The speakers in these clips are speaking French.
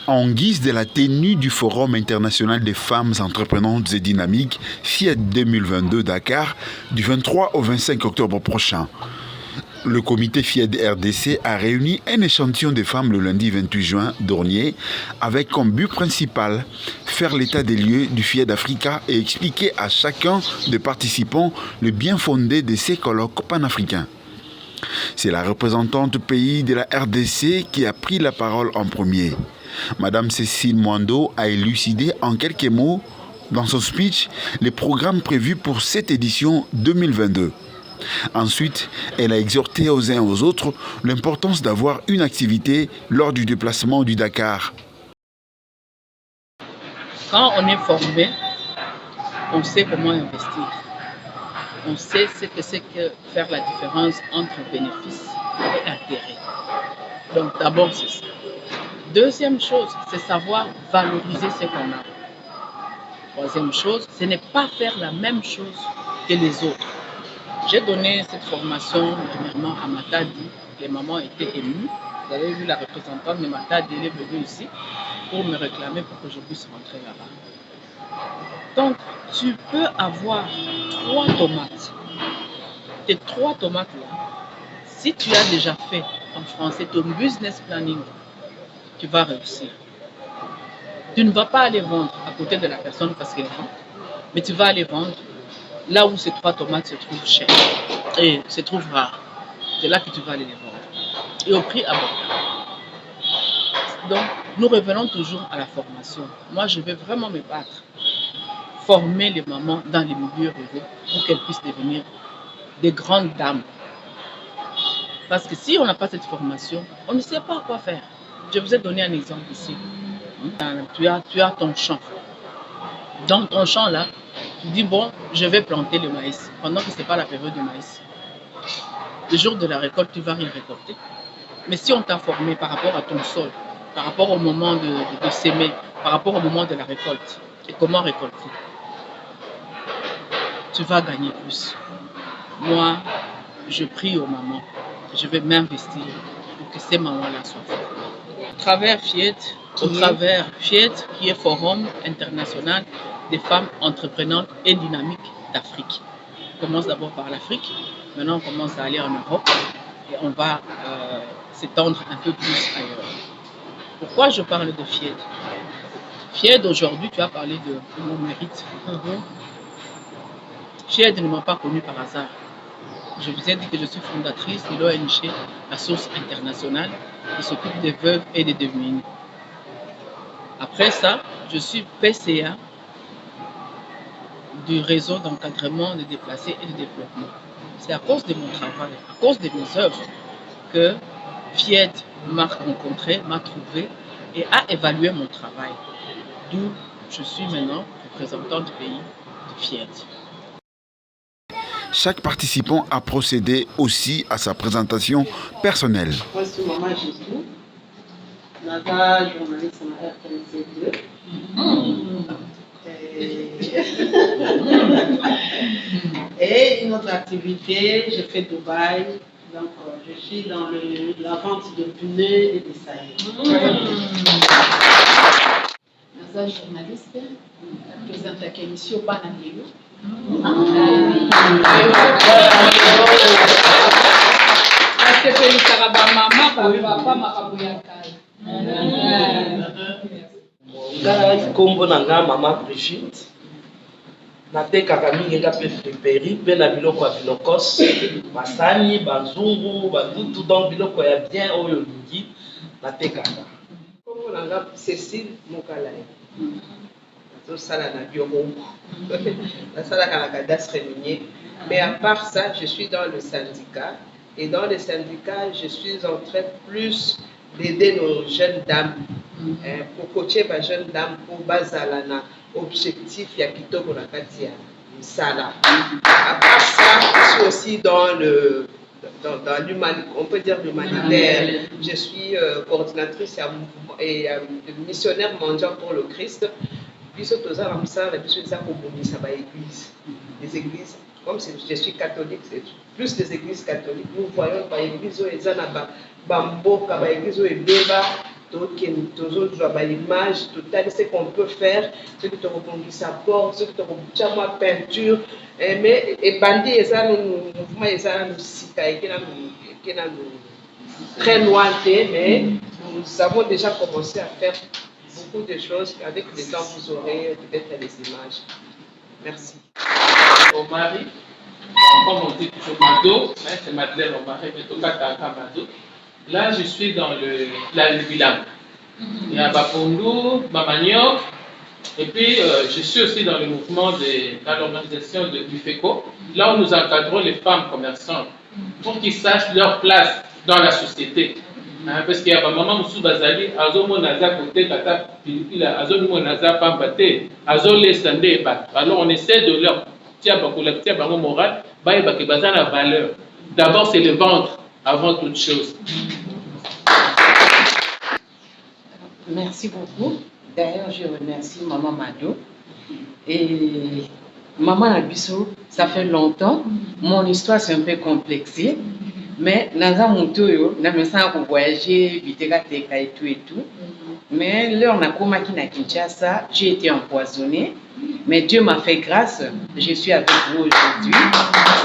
En guise de la tenue du Forum international des femmes entreprenantes et dynamiques FIED 2022 Dakar du 23 au 25 octobre prochain, le comité FIED RDC a réuni un échantillon de femmes le lundi 28 juin dernier avec comme but principal faire l'état des lieux du FIED Africa et expliquer à chacun des participants le bien fondé de ces colloques panafricains. C'est la représentante pays de la RDC qui a pris la parole en premier. Madame Cécile Mwando a élucidé en quelques mots dans son speech les programmes prévus pour cette édition 2022. Ensuite, elle a exhorté aux uns et aux autres l'importance d'avoir une activité lors du déplacement du Dakar. Quand on est formé, on sait comment investir. On sait ce que c'est que faire la différence entre bénéfice et intérêt. Donc d'abord, c'est ça. Deuxième chose, c'est savoir valoriser ce qu'on a. Troisième chose, ce n'est pas faire la même chose que les autres. J'ai donné cette formation dernièrement à Matadi. Les mamans étaient émues. Vous avez vu la représentante de Matadi, elle est venue ici pour me réclamer pour que je puisse rentrer là-bas. Donc, tu peux avoir 3 tomates. Tes 3 tomates-là, si tu as déjà fait en français ton business planning, tu vas réussir. Tu ne vas pas aller vendre à côté de la personne parce qu'elle vend, mais tu vas aller vendre là où ces 3 tomates se trouvent chères et se trouvent rares. C'est là que tu vas aller les vendre. Et au prix abordable. Donc, nous revenons toujours à la formation. Moi, je vais vraiment me battre. Former les mamans dans les milieux ruraux pour qu'elles puissent devenir des grandes dames. Parce que si on n'a pas cette formation, on ne sait pas quoi faire. Je vous ai donné un exemple ici. Tu as ton champ. Dans ton champ là, tu dis bon, je vais planter le maïs. Pendant que ce n'est pas la période du maïs. Le jour de la récolte, tu ne vas rien récolter. Mais si on t'a formé par rapport à ton sol, par rapport au moment de s'aimer, par rapport au moment de la récolte, et comment récolter, tu vas gagner plus. Moi, je prie aux mamans. Je vais m'investir pour que ces mamans-là soient formées. Au travers FIED, qui est Forum international des femmes entreprenantes et dynamiques d'Afrique. On commence d'abord par l'Afrique, maintenant on commence à aller en Europe et on va s'étendre un peu plus ailleurs. Pourquoi je parle de FIED? FIED, aujourd'hui, tu as parlé de mon mérite. FIED ne m'a pas connue par hasard. Je vous ai dit que je suis fondatrice de l'ONG La Source Internationale qui s'occupe des veuves et des démunies. Après ça, je suis PCA du réseau d'encadrement des déplacés et de développement. C'est à cause de mon travail, à cause de mes œuvres, que FIED m'a rencontré, m'a trouvé et a évalué mon travail. D'où je suis maintenant représentante du pays de FIED. Chaque participant a procédé aussi à sa présentation personnelle. Moi, je suis Maman Jésus. Nada, journaliste à RTNC2. Et une autre activité, je fais Dubaï. Donc, je suis dans la vente de pneus et de saillies. Nada, journaliste, présente à l'émission Bananelo. Kombo nanga Mama Brigitte natekaka mingi nga pe friperi pe na biloko ya bilokos masani banzungu badutu donc biloko ya bien oyo lingi natekaka. Kombo nanga Cécile Mokalai nazosala na biomongo nasalaka na cadastre minier, mais à part ça je suis dans le syndicat et dans le syndicat je suis en train plus d'aider nos jeunes dames pour coacher les jeunes dames pour bazala na objectif ya kitoko na kati ya misala. À part ça, je suis aussi dans l'humanitaire, on peut dire l'humanitaire. Je suis coordinatrice et missionnaire mondial pour le Christ. Puis surtout ça, comme ça, les églises. Comme je suis catholique, c'est plus des églises catholiques. Nous voyons par l'église où ils ont bamboka, par l'église où ils bébà. l'image totale, ce qu'on peut faire, ce que tu rebondis sa porte, ce que tu rebondis ma peinture, mais et bandi et ça nous mouvement et ça nous cite qui est très lointain, mais nous avons déjà commencé à faire beaucoup de choses. Avec le temps, vous aurez peut-être les images. Merci. Omari, on va monter toujours Mado, c'est Madeleine Omari, mais tout cas Mado. Là, je suis dans le village. Il y a Bapondo, Mamaniok, et puis je suis aussi dans le mouvement dans l'organisation du FECO, là où nous encadrons les femmes commerçantes pour qu'ils sachent leur place dans la société. Parce qu'il y a des mamans qui sont bazali, azomo naza côté kata pilipila, azomo naza pambate, azole sande bat. Alors on essaie de leur tirer collectif bango moral, baye baki bazana valeur. D'abord c'est le ventre avant toute chose. Merci beaucoup. D'ailleurs, je remercie Maman Mado. Et Maman Abisso, ça fait longtemps. Mon histoire, c'est un peu complexée. Mais dans un moto, dans le sens pour voyager, bitega teka et tout. Mais là, on a commencé à Kinshasa, j'ai été empoisonnée. Mais Dieu m'a fait grâce. Je suis avec vous aujourd'hui.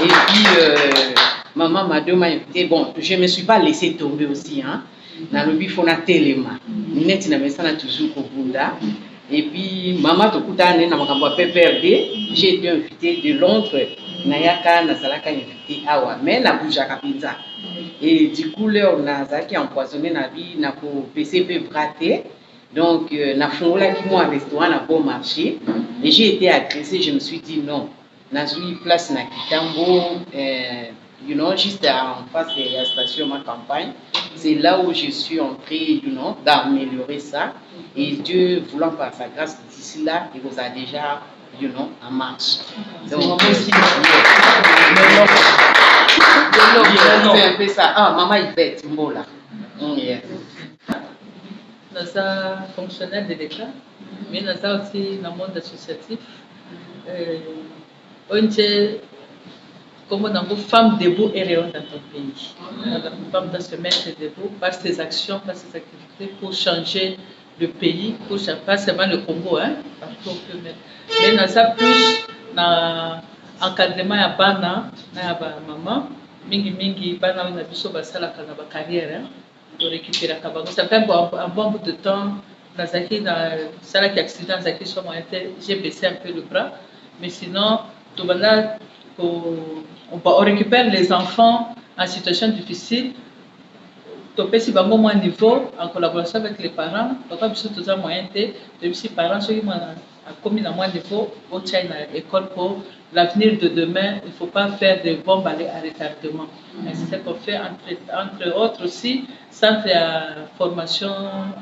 Et puis, Maman Mado m'a invité. Bon, je ne me suis pas laissé tomber aussi, hein. Dans le bifo na telema net na mesana toujours kobunda et puis maman tokuta na makambo PPRD, j'ai été invité de Londres na yaka na salaka invité awa mais na boujaka pizza et du coup là on a zaki empoisonné na vie na ko PCP braté donc na fongola ki moi restaurant na bon marché et j'ai été agressée. Je me suis dit non na zui place na Kitambo you know, juste en face de la station ma campagne. C'est là où je suis entrée, you know, d'améliorer ça. Et Dieu, voulant par sa grâce, d'ici là, il vous a déjà, you know, en marche. Donc, c'est un peu ça. Ah, maman Yvette, Mbola. Yeah. Nous sommes fonctionnaires de l'État, mais nous sommes aussi dans le monde associatif. Comment on femme debout et rayonnante dans ton pays. La femme doit se mettre debout par ses actions, par ses activités pour changer le pays, pour changer, pas seulement le Congo, hein, partout mais dans ça plus dans l'encadrement à bana, na maman, mingi bana na biso basala kana ba carrière, de récupérer kabango. Ça fait un bon bout de temps. Dans ça qui accident, zaki sur moi j'ai baissé un peu le bras, mais sinon tout bana on récupère les enfants en situation difficile. Topé si bango moins niveau en collaboration avec les parents, papa biso tous moyen de si parents ceux qui a commis à moins niveau au China école pour l'avenir de demain. Il ne faut pas faire des bombes à retardement. C'est ce qu'on fait entre autres aussi centre de formation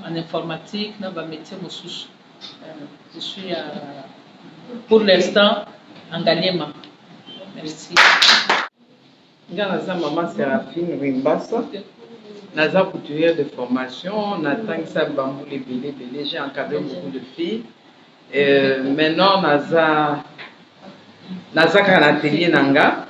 en informatique dans le métier Moussous. Je suis pour l'instant en Galiema. Merci. Naza maman Séraphine Rimbassa, Naza couturière de formation, Nathan Sabambou Belé, j'ai encadré beaucoup de filles. Maintenant, Naza un atelier Nanga,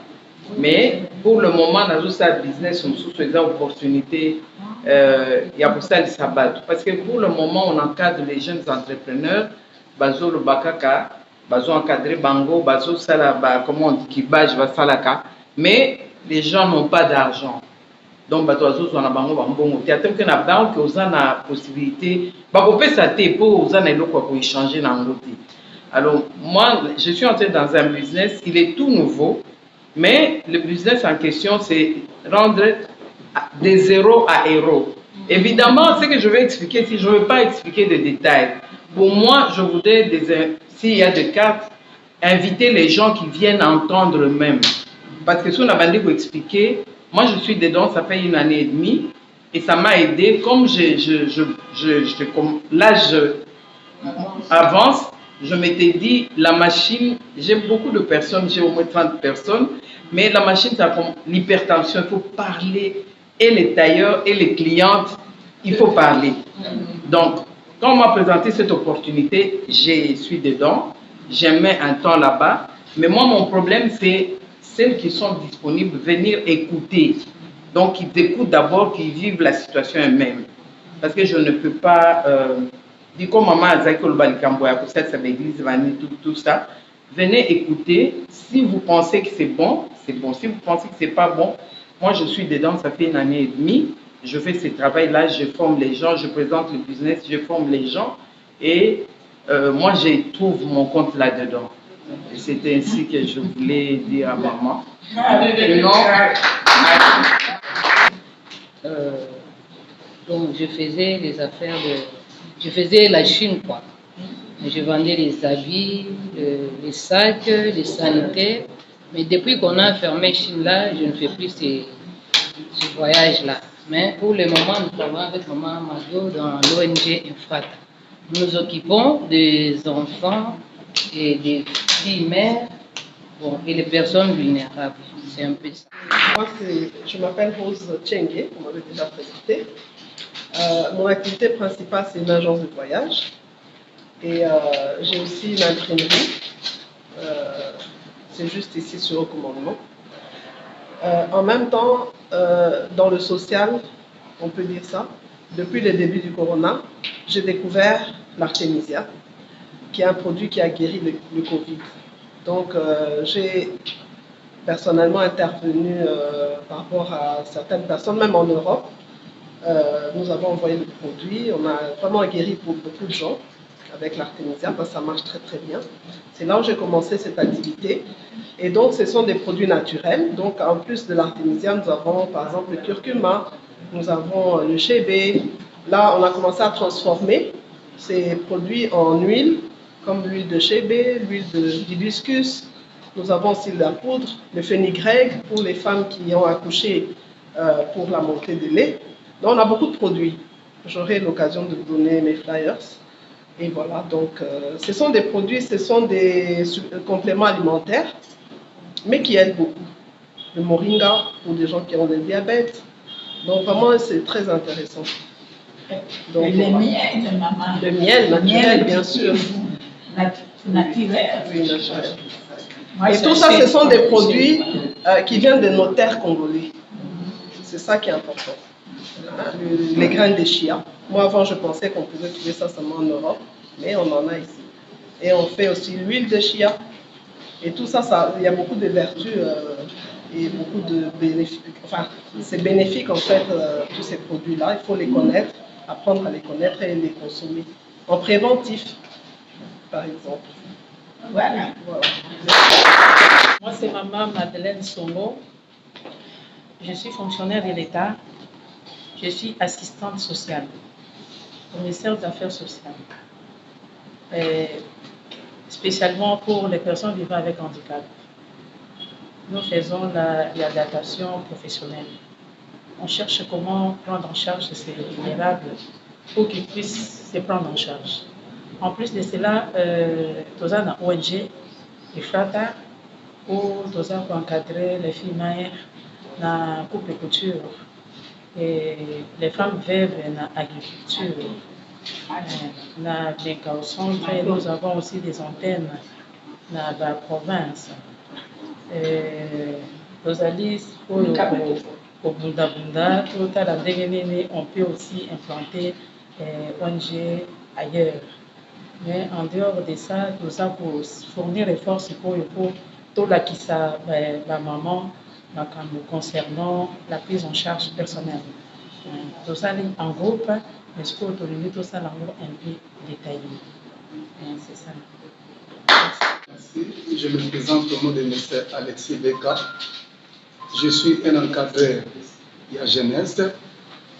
mais pour le moment, Naza sa business, on sous des opportunités, il y a pour ça le sabbat. Parce que pour le moment, on encadre les jeunes entrepreneurs, Bazo le Bakaka, Bazo encadré Bango, Bazo Salaba, comment on dit, Kibaj, Salaka, mais les gens n'ont pas d'argent. Donc, Bazo Salaba, Bango, Bango, il y a tant qu'on a besoin qu'on a la possibilité, Bango peut s'attendre pour qu'on ait pour échanger dans le côté. Alors, moi, je suis entré dans un business, il est tout nouveau, mais le business en question, c'est rendre de zéro à héros. Évidemment, ce que je vais expliquer, si je ne veux pas expliquer de détails, pour moi, je voudrais, s'il y a des cartes, inviter les gens qui viennent entendre eux-mêmes. Parce que si on a bandé pour expliquer, moi je suis dedans, ça fait 1 année et demie, et ça m'a aidé. Comme l'âge avance, je m'étais dit, la machine, j'ai beaucoup de personnes, j'ai au moins 30 personnes, mais la machine, c'est comme l'hypertension, il faut parler, et les tailleurs, et les clientes, il faut parler. Donc, quand on m'a présenté cette opportunité, je suis dedans, j'aimais un temps là-bas, mais moi, mon problème, c'est celles qui sont disponibles, venir écouter. Donc, ils écoutent d'abord, qu'ils vivent la situation eux-mêmes. parce que je ne peux pas dire comme maman a dit que le Balikamboya, c'est l'église, tout ça. Venez écouter. Si vous pensez que c'est bon, c'est bon. Si vous pensez que c'est pas bon, moi je suis dedans, ça fait 1 année et demie. Je fais ce travail-là, je forme les gens, je présente le business, je forme les gens et moi je trouve mon compte là-dedans. C'était ainsi que je voulais dire à maman. Donc je faisais les affaires je faisais la Chine quoi. Je vendais les habits, les sacs, les sanitaires. Mais depuis qu'on a fermé Chine là, je ne fais plus ce voyage là. Mais pour le moment, nous travaillons avec maman Mado dans l'ONG Infrata. Nous nous occupons des enfants et des filles mères et les personnes vulnérables. C'est un peu ça. Moi, je m'appelle Rose Tchengue, on m'avait déjà présenté. Mon activité principale, c'est une agence de voyage. Et j'ai aussi une imprimerie. C'est juste ici sur recommandement. En même temps, dans le social, on peut dire ça, depuis le début du corona, j'ai découvert l'artémisia, qui est un produit qui a guéri le Covid. Donc, j'ai personnellement intervenu par rapport à certaines personnes, même en Europe. Nous avons envoyé le produit, on a vraiment guéri pour beaucoup de gens avec l'artémisia, parce que ça marche très très bien. C'est là où j'ai commencé cette activité. Et donc, ce sont des produits naturels. Donc, en plus de l'artémisia, nous avons par exemple le curcuma, nous avons le chébé. Là, on a commencé à transformer ces produits en huile, comme l'huile de chébé, l'huile d'hibiscus. Nous avons aussi la poudre, le fenugrec pour les femmes qui ont accouché pour la montée de lait. Donc, on a beaucoup de produits. J'aurai l'occasion de vous donner mes flyers. Et voilà, donc ce sont des produits, ce sont des compléments alimentaires, mais qui aident beaucoup. Le moringa pour des gens qui ont des diabètes. Donc vraiment, c'est très intéressant. Donc, le miel de maman. Le miel naturel, bien sûr. Naturel. Oui, naturel. Et tout ça, ce sont des produits qui viennent de nos terres congolais. C'est ça qui est important. Les graines de chia. Moi, avant, je pensais qu'on pouvait trouver ça seulement en Europe, mais on en a ici. Et on fait aussi l'huile de chia. Et tout ça, il y a beaucoup de vertus et beaucoup de bénéfices. Enfin, c'est bénéfique en fait, tous ces produits-là. Il faut les connaître, apprendre à les connaître et les consommer. En préventif, par exemple. Voilà. Moi, c'est maman Madeleine Songo. Je suis fonctionnaire de l'État. Je suis assistante sociale au ministère des Affaires sociales, spécialement pour les personnes vivant avec handicap. Nous faisons l'adaptation professionnelle. On cherche comment prendre en charge ces vulnérables pour qu'ils puissent se prendre en charge. En plus de cela, nous avons une ONG, Ifrata, où nous avons encadré les filles mères dans la coupe de couture. Et les femmes veuves dans l'agriculture. Nous avons aussi des antennes dans la province. Nous allons au Bunda, on peut aussi implanter ONG ailleurs. Mais en dehors de ça, nous allons fournir des forces pour tout la qui sa maman nous concernant la prise en charge personnelle. Tout ça en groupe, mais ce qu'on a tout ça en groupe un peu détaillé. C'est ça. Merci. Je me présente au nom de M. Alexis Beka. Je suis un encadreur de la jeunesse,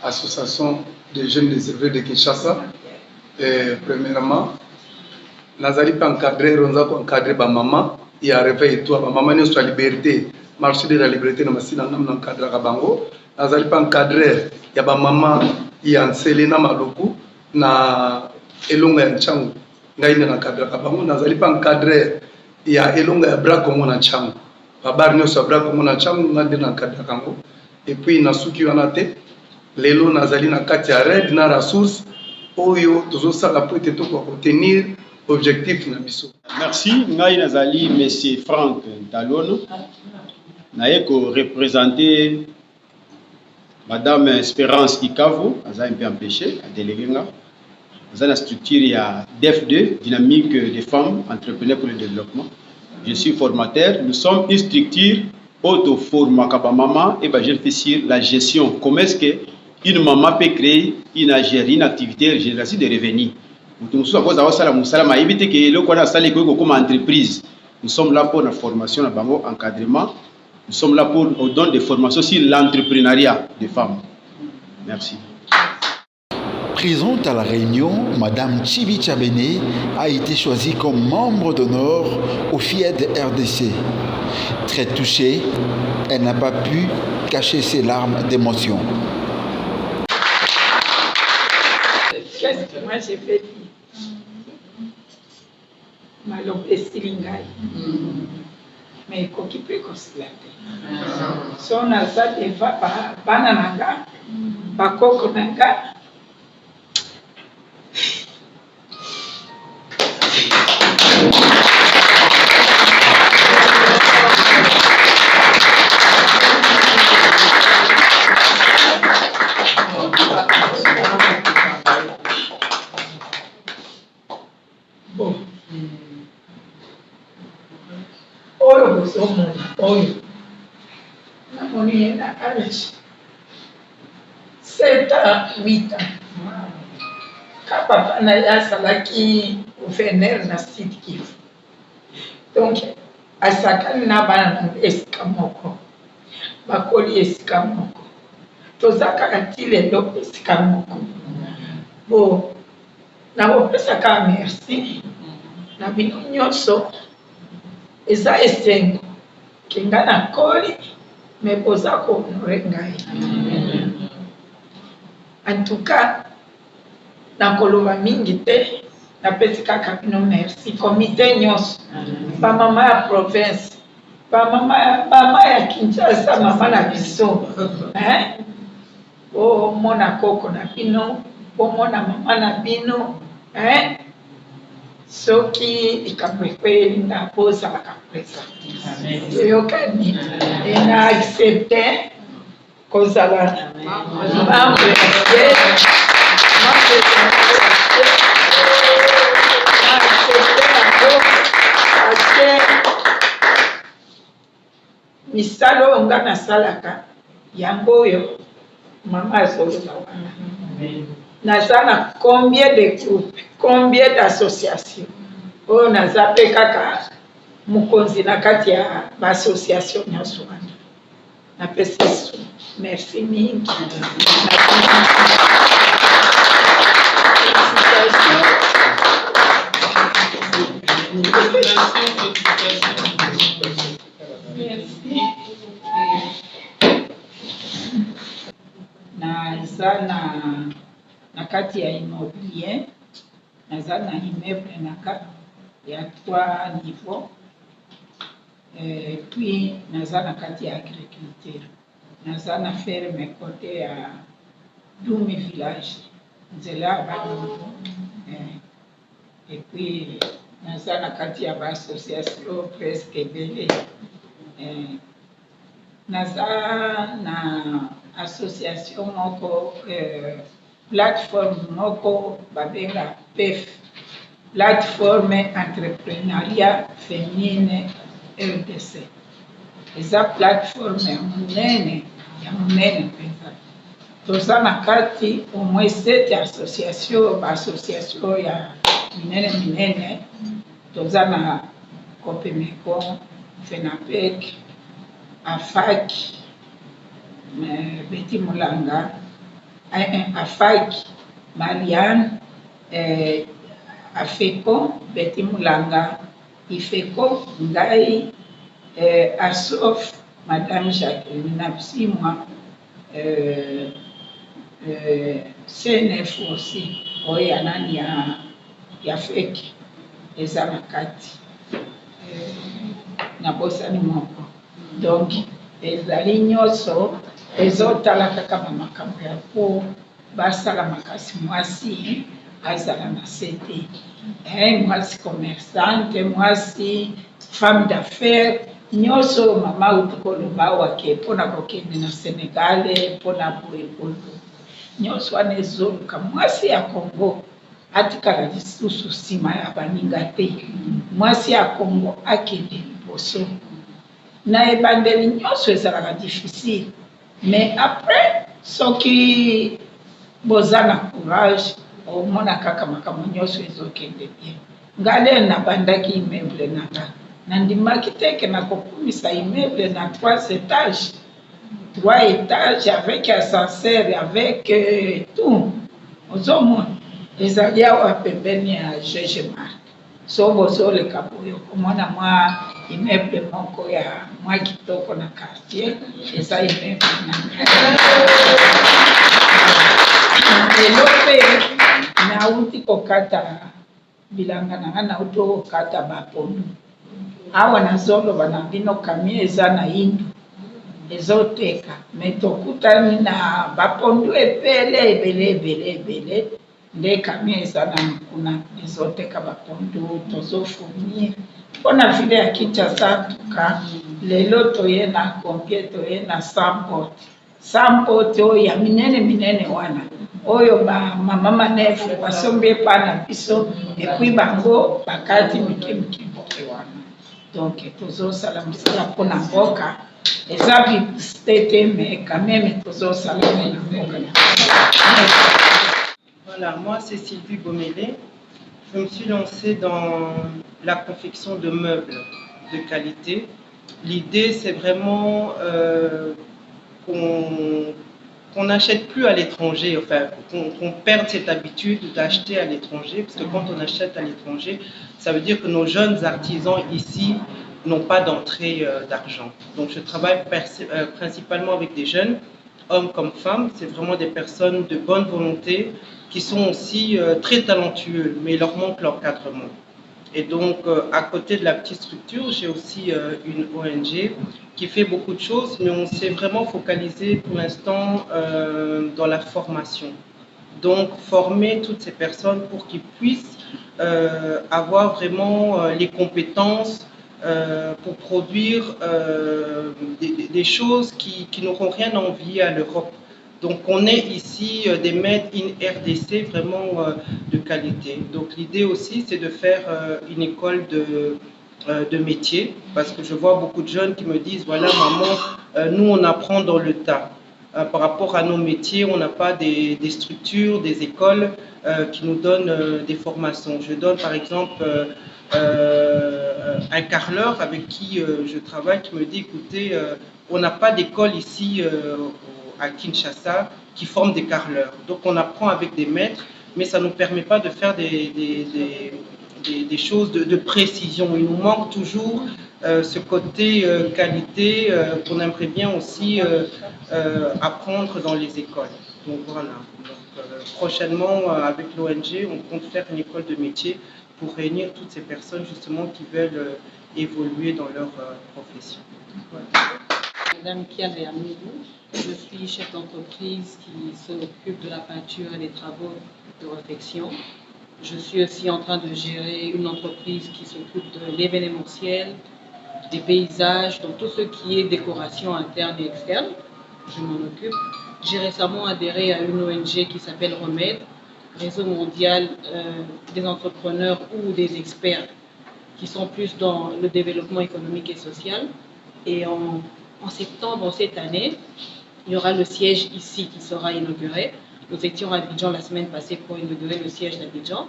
association des jeunes réservés de Kinshasa. Premièrement, Nazali pas encadré, on a encadré ma maman. Il y a réveillé toi, ma maman est sur la liberté. Marché de la liberté, nous avons encadré à Bango. Nazali pas encadré, il y a ma maman, il y a Selena Maloku, na Elonga Nchangu. Ngaïne encadré à Bango. Nazali pas encadré, il y a Elonga Brakomo Nchangu. Babar nous sur Brakomo Nchangu, nous avons encadré à Bango. Et puis, Nasuki Wanate, Lelo Nazali na Katia Red, na ressources, Oyo, tout ça, la pointe pour obtenir objectif na biso. Merci, Ngai Nazali, M. Franck Dalono. Naye ko représenter Madame Espérance Ikavo, elle a un peu empêché, à déléguer. Dans la structure, il y a DEF2, Dynamique des femmes, entrepreneurs pour le développement. Je suis formateur. Nous sommes une structure auto-forma maman et je fais sur la gestion. Comment est-ce qu'une maman peut créer une activité génératrice de revenus? Nous sommes là pour la formation, l'encadrement. Nous sommes là pour donner des formations sur l'entrepreneuriat des femmes. Merci. Présente à la réunion, Madame Chibi Chabene a été choisie comme membre d'honneur au FIED RDC. Très touchée, elle n'a pas pu cacher ses larmes d'émotion. Qu'est-ce que moi j'ai fait dire? Malobe silingai. Mais koki pe konsilate. So na za deva bana nanga, bakoko nanga. Bon. Oyo bozomona oyo namoni ye na age 7 ans 8 ans ka papa na ye azalaki gouverneur na Sud Kivu, donc asakani na bana na esika moko bakoli esika moko toza kaka ti lelo esika moko. Bon, nakopesaka merci na bino nyonso. Eza esengo kenga na koli me boza kohonore ngai. En tout cas, nakoloba mingi te, napesi kaka bino merci. Komite nyonso, bamama ya province, bamama ya Kinshasa, mama na biso, bomona koko na bino, bomona mama na bino, soki likambo ekweli na bozalaka présente toyokani na accepte kozala membre misala oyo nga nasalaka yango oyo mama azoloba wana. Naza na combien de groupes, combien d'associations oyo naza mpe kaka mokonzi na kati ya baassociation nyonso wana. Napesi su merci mingi. Naza na kati ya immobilier, naza na immeuble naka ya 3 niveaux, puis naza na kati ya agriculture, naza na ferme kote ya Dumi village nzela bango, et puis naza na kati ya baassociation presque ebele. Naza na association moko plateforme moko babenga PEF, plateforme entrepreneuriat féminine RDC. Eza plateforme ya munene mpenza. Toza na kati au moins 7 association, baassociation ya minene. Toza na Copemeko, FENAPEC, AFAC, Betty Mulanga, AFAC, Marianne, AFECO, Betty Mulanga, IFECO, Ngai, ASOF, Madame Jacqueline Napsimwa, CNF aussi, oya nani ya FEC, eza na kati, na bosani moko. Donc, ezali nyonso ezotala kaka bamakambo ya po basala makasi mwasi azala na sete. Mwasi commerçante, mwasi femme d'affaires, nyonso mama uti koloba awa ke mpona kokende na Sénégal mpona boyeboye nyonso wana ezoluka mwasi ya Congo atikala lisusu nsima ya baninga te, mwasi ya Congo akende liboso. Na ebandeli nyonso ezalaka difficile, mais après soki boza na courage omona kaka makambo nyonso ezokende bien. Ngale nabandaki immeuble nanga nandimaki teke nakokumisa immeuble na 3 étages, 3 étages avec ascenseur avec tout. Ozomona ezali awa pembeni ya GG Mark. So bozoleka boye okomona mwa immeuble moko ya mwa kitoko na quartier, eza immeuble lelo mpe nauti kokata bilanga nanga, nauti kokata bapondu. Awa nazoloba na bino kamio eza na Indu ezoteka, me tokutani na bapondu ebele nde kamio eza na kuna ezoteka bapondu tozofournir mpona vile ya Kinshasa. Tuka lelo toye na combien, toye na 100 pote oyo ya minene wana oyo bamama manefu basombi epa na biso epui bango bakati mike boke wana. Donc tozosala mosala mpona mboka, eza publicité te mais quand même tozosala mpona mboka. Voilà, moi c'est Sylvie Bomélé. Je me suis lancée dans la confection de meubles de qualité. L'idée c'est vraiment qu'on n'achète plus à l'étranger, enfin qu'on perde cette habitude d'acheter à l'étranger, parce que quand on achète à l'étranger, ça veut dire que nos jeunes artisans ici n'ont pas d'entrée d'argent. Donc je travaille principalement avec des jeunes, hommes comme femmes. C'est vraiment des personnes de bonne volonté qui sont aussi très talentueux, mais il leur manque l'encadrement. Et donc, à côté de la petite structure, j'ai aussi une ONG qui fait beaucoup de choses, mais on s'est vraiment focalisé pour l'instant dans la formation. Donc, former toutes ces personnes pour qu'ils puissent avoir vraiment les compétences pour produire des choses qui n'auront rien à envier à l'Europe. Donc on est ici des Made in RDC vraiment de qualité. Donc l'idée aussi c'est de faire une école de métier, parce que je vois beaucoup de jeunes qui me disent voilà maman, nous on apprend dans le tas. Par rapport à nos métiers, on n'a pas des structures, des écoles qui nous donnent des formations. Je donne par exemple un carreleur avec qui je travaille qui me dit écoutez, on n'a pas d'école ici à Kinshasa qui forment des carreleurs. Donc on apprend avec des maîtres, mais ça ne nous permet pas de faire des choses de précision. Il nous manque toujours ce côté qualité qu'on aimerait bien aussi apprendre dans les écoles. Donc voilà. Donc, prochainement, avec l'ONG, on compte faire une école de métier pour réunir toutes ces personnes justement qui veulent évoluer dans leur profession. Voilà. Madame Kiale Amidou, je suis chef d'entreprise qui s'occupe de la peinture et des travaux de réfection. Je suis aussi en train de gérer une entreprise qui s'occupe de l'événementiel, des paysages, donc tout ce qui est décoration interne et externe. Je m'en occupe. J'ai récemment adhéré à une ONG qui s'appelle Remède, réseau mondial des entrepreneurs ou des experts qui sont plus dans le développement économique et social. Et en septembre cette année, il y aura le siège ici qui sera inauguré. Nous étions à Abidjan la semaine passée pour inaugurer le siège d'Abidjan.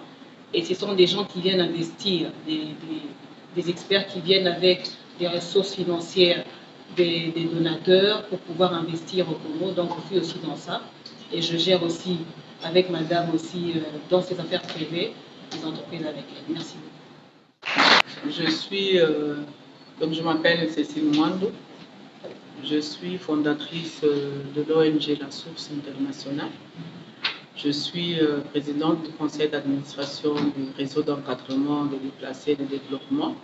Et ce sont des gens qui viennent investir, des experts qui viennent avec des ressources financières, des donateurs pour pouvoir investir au Congo. Donc je suis aussi dans ça. Et je gère aussi avec madame aussi dans ses affaires privées, les entreprises avec elle. Merci beaucoup. Je m'appelle Cécile Mwando. Je suis fondatrice de l'ONG La Source Internationale. Je suis présidente du conseil d'administration du réseau d'encadrement des déplacés et de développement.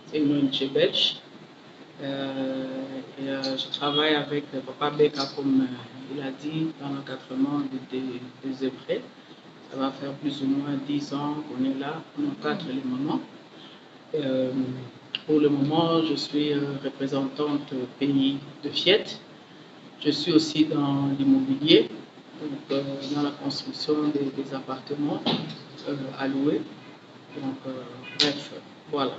C'est une ONG belge. Je travaille avec Papa Beka, comme il a dit, dans l'encadrement des œuvrés. Ça va faire plus ou moins 10 ans qu'on est là, on encadre les mamans. Pour le moment, je suis représentante pays de FIET. Je suis aussi dans l'immobilier, donc dans la construction des appartements à louer. Donc, bref, voilà.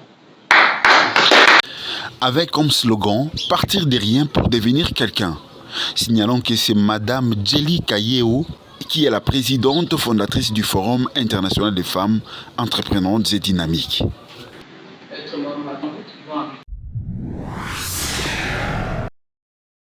Avec comme slogan « Partir de rien pour devenir quelqu'un ». Signalons que c'est Madame Djeli Kayeo qui est la présidente fondatrice du Forum international des femmes entreprenantes et dynamiques.